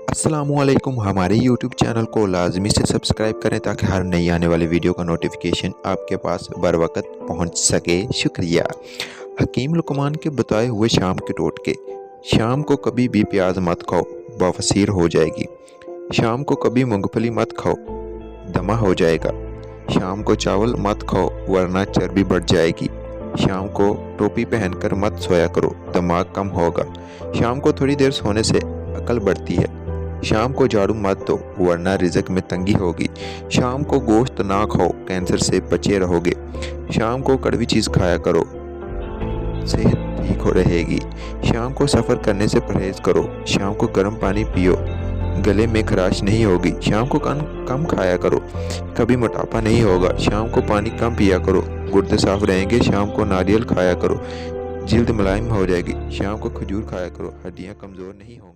अस्सलामुअलैकुम। हमारे YouTube channel को लाजमी से सब्सक्राइब करें ताकि हर नई आने वाली वीडियो का नोटिफिकेशन आपके पास बर वक़्त पहुँच सके। शुक्रिया। हकीम लुकमान के बताए हुए शाम के टोटके। शाम को कभी भी प्याज मत खाओ, बवासीर हो जाएगी। शाम को कभी मूंगफली मत खाओ, दमा हो जाएगा। शाम को चावल मत खाओ वरना चर्बी बढ़ जाएगी। शाम को टोपी पहनकर मत सोया करो, दिमाग कम होगा। शाम को थोड़ी देर सोने से अकल बढ़ती है। शाम को झाड़ू मत दो वरना रिज़्क में तंगी होगी। शाम को गोश्त ना खाओ, कैंसर से बचे रहोगे। शाम को कड़वी चीज़ खाया करो, सेहत ठीक हो रहेगी। शाम को सफ़र करने से परहेज़ करो। शाम को गर्म पानी पियो, गले में खराश नहीं होगी। शाम को कम खाया करो, कभी मोटापा नहीं होगा। शाम को पानी कम पिया करो, गुर्दे साफ रहेंगे। शाम को नारियल खाया करो, जिल्द मुलायम हो जाएगी। शाम को खजूर खाया करो, हड्डियाँ कमज़ोर नहीं होंगी।